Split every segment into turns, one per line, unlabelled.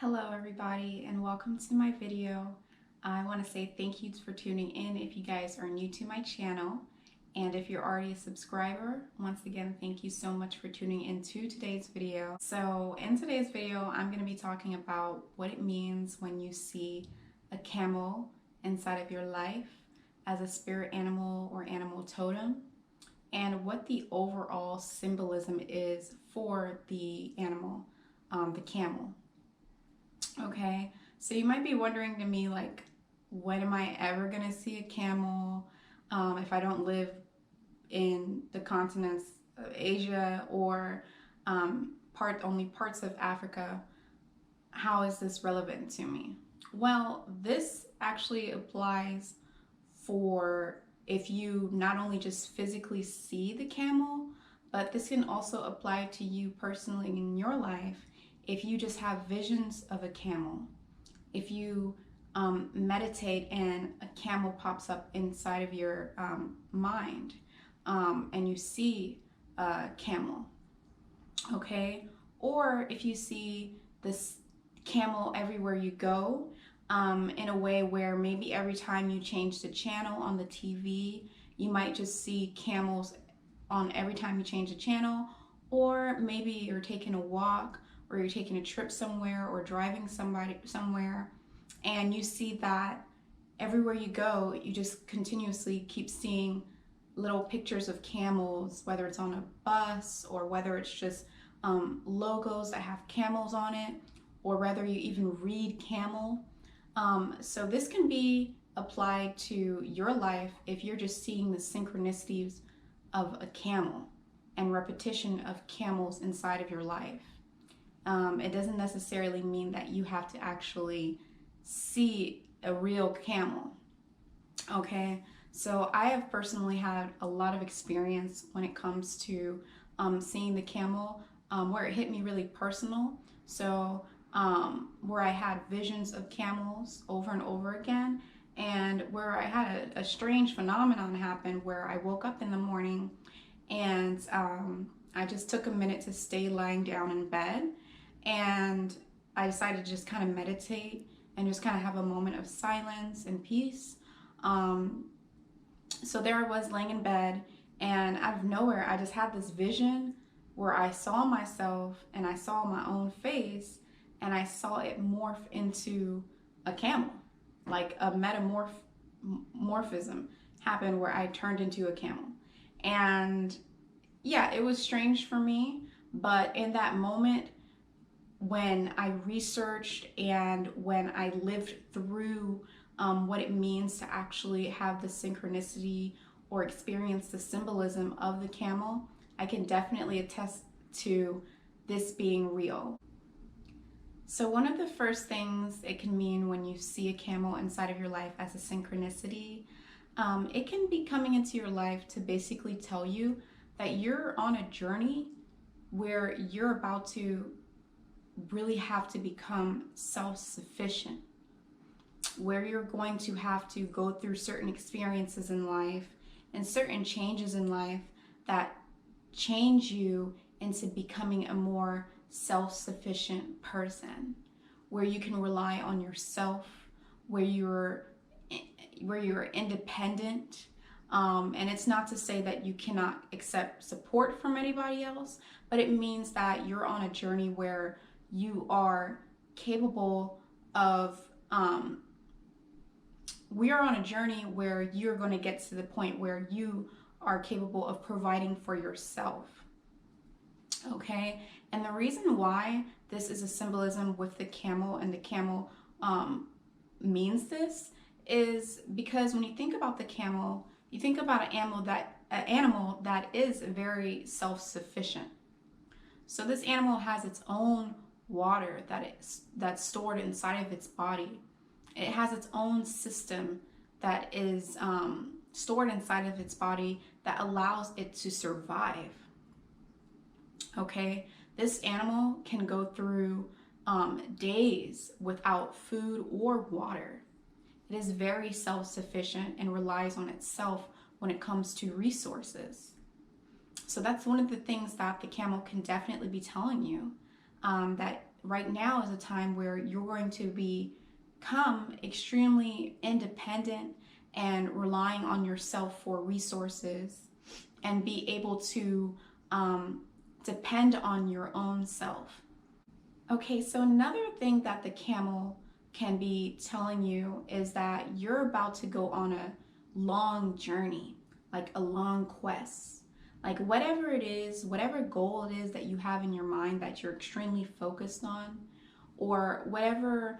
Hello everybody and welcome to my video. I want to say thank you for tuning in if you guys are new to my channel, and if you're already a subscriber, once again thank you so much for tuning into today's video. So in today's video I'm going to be talking about what it means when you see a camel inside of your life as a spirit animal or animal totem, and what the overall symbolism is for the animal, the camel. Okay, so you might be wondering to me, like, when am I ever gonna see a camel if I don't live in the continents of Asia or only parts of Africa? How is this relevant to me? Well, this actually applies for if you not only just physically see the camel, but this can also apply to you personally in your life if you just have visions of a camel. If you meditate and a camel pops up inside of your mind and you see a camel, okay? Or if you see this camel everywhere you go, in a way where maybe every time you change the channel on the TV, you might just see camels on every time you change the channel, or maybe you're taking a walk or you're taking a trip somewhere or driving somewhere and you see that everywhere you go, you just continuously keep seeing little pictures of camels, whether it's on a bus or whether it's just logos that have camels on it, or whether you even read camel. So this can be applied to your life if you're just seeing the synchronicities of a camel and repetition of camels inside of your life. It doesn't necessarily mean that you have to actually see a real camel. Okay, so I have personally had a lot of experience when it comes to seeing the camel, where it hit me really personal. So where I had visions of camels over and over again, and where I had a strange phenomenon happen where I woke up in the morning and I just took a minute to stay lying down in bed, and I decided to just kind of meditate and just kind of have a moment of silence and peace. So there I was laying in bed, and out of nowhere I just had this vision where I saw myself and I saw my own face, and I saw it morph into a camel. Like a metamorphism happened where I turned into a camel. And yeah, it was strange for me, but in that moment, when I researched and when I lived through what it means to actually have the synchronicity or experience the symbolism of the camel, I can definitely attest to this being real. So one of the first things it can mean when you see a camel inside of your life as a synchronicity, it can be coming into your life to basically tell you that you're on a journey where you're about to really have to become self-sufficient, where you're going to have to go through certain experiences in life and certain changes in life that change you into becoming a more self-sufficient person, where you can rely on yourself, where you're independent. And it's not to say that you cannot accept support from anybody else, but it means that you're on a journey where you are capable of, we are on a journey where you're going to get to the point where you are capable of providing for yourself. Okay, and the reason why this is a symbolism with the camel, and the camel means this, is because when you think about the camel, you think about an animal that is very self-sufficient. So this animal has its own water that's stored inside of its body. It has its own system that is stored inside of its body that allows it to survive. Okay, this animal can go through days without food or water. It is very self-sufficient and relies on itself when it comes to resources. So that's one of the things that the camel can definitely be telling you, that right now is a time where you're going to become extremely independent and relying on yourself for resources and be able to depend on your own self. Okay, so another thing that the camel can be telling you is that you're about to go on a long journey, like a long quest. Like whatever it is, whatever goal it is that you have in your mind that you're extremely focused on, or whatever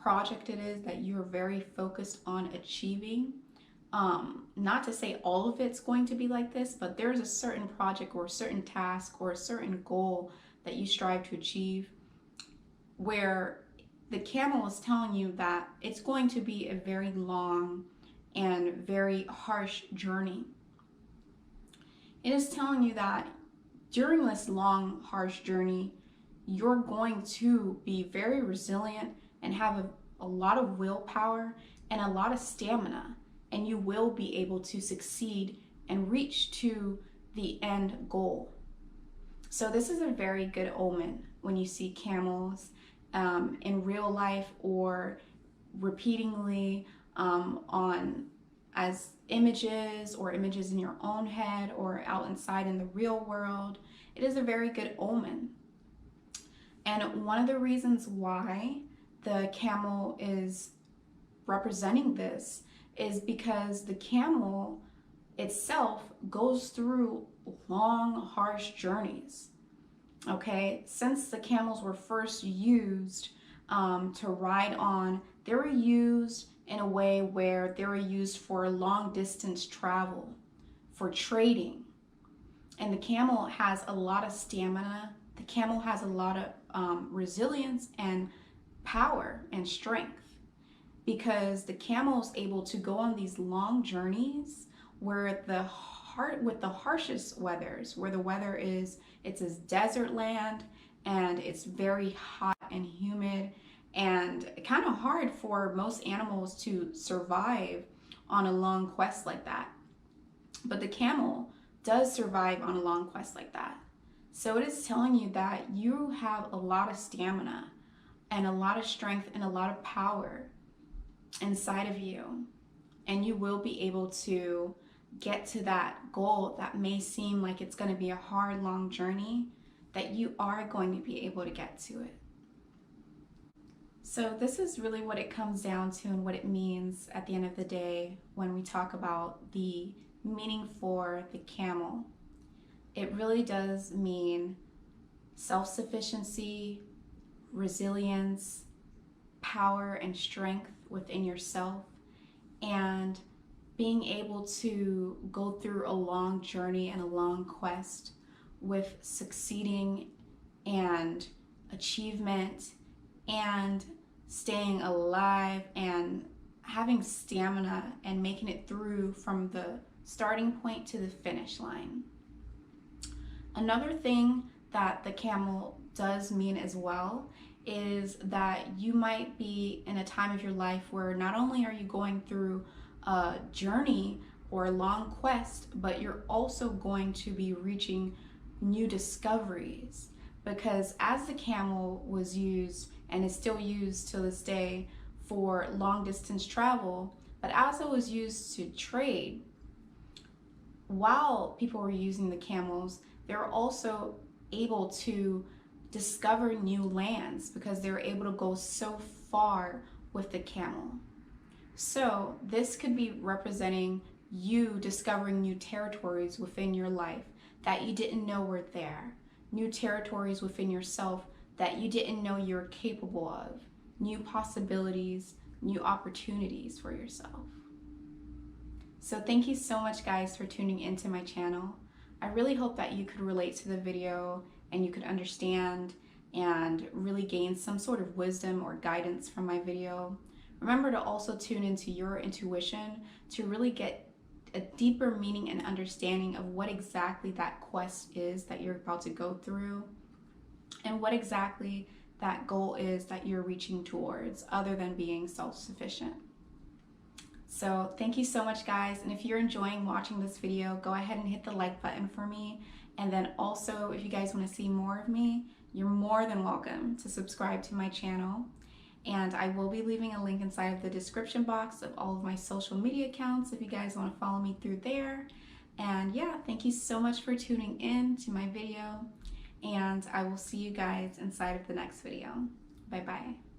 project it is that you're very focused on achieving. Not to say all of it's going to be like this, but there's a certain project or a certain task or a certain goal that you strive to achieve where the camel is telling you that it's going to be a very long and very harsh journey. It is telling you that during this long, harsh journey, you're going to be very resilient and have a lot of willpower and a lot of stamina, and you will be able to succeed and reach to the end goal. So this is a very good omen when you see camels in real life or repeatedly on as images or images in your own head or out inside in the real world. It is a very good omen. And one of the reasons why the camel is representing this is because the camel itself goes through long, harsh journeys. Okay, since the camels were first used to ride on, they were used in a way where they were used for long distance travel, for trading. And the camel has a lot of stamina. The camel has a lot of resilience and power and strength, because the camel is able to go on these long journeys where with the harshest weathers, where the weather is, it's a desert land and it's very hot and humid and kind of hard for most animals to survive on a long quest like that. But the camel does survive on a long quest like that. So it is telling you that you have a lot of stamina and a lot of strength and a lot of power inside of you, and you will be able to get to that goal that may seem like it's going to be a hard, long journey, that you are going to be able to get to it. So this is really what it comes down to and what it means at the end of the day when we talk about the meaning for the camel. It really does mean self-sufficiency, resilience, power and strength within yourself, and being able to go through a long journey and a long quest with succeeding and achievement and staying alive and having stamina and making it through from the starting point to the finish line. Another thing that the camel does mean as well is that you might be in a time of your life where not only are you going through a journey or a long quest, but you're also going to be reaching new discoveries. Because as the camel was used and is still used to this day for long distance travel, but as it was used to trade, while people were using the camels, they were also able to discover new lands because they were able to go so far with the camel. So this could be representing you discovering new territories within your life that you didn't know were there, new territories within yourself that you didn't know you were capable of, new possibilities, new opportunities for yourself. So thank you so much, guys, for tuning into my channel. I really hope that you could relate to the video and you could understand and really gain some sort of wisdom or guidance from my video. Remember to also tune into your intuition to really get a deeper meaning and understanding of what exactly that quest is that you're about to go through and what exactly that goal is that you're reaching towards, other than being self-sufficient. So thank you so much, guys, and if you're enjoying watching this video, go ahead and hit the like button for me, and then also if you guys want to see more of me, you're more than welcome to subscribe to my channel. And I will be leaving a link inside of the description box of all of my social media accounts if you guys want to follow me through there. And yeah, thank you so much for tuning in to my video, and I will see you guys inside of the next video. Bye bye.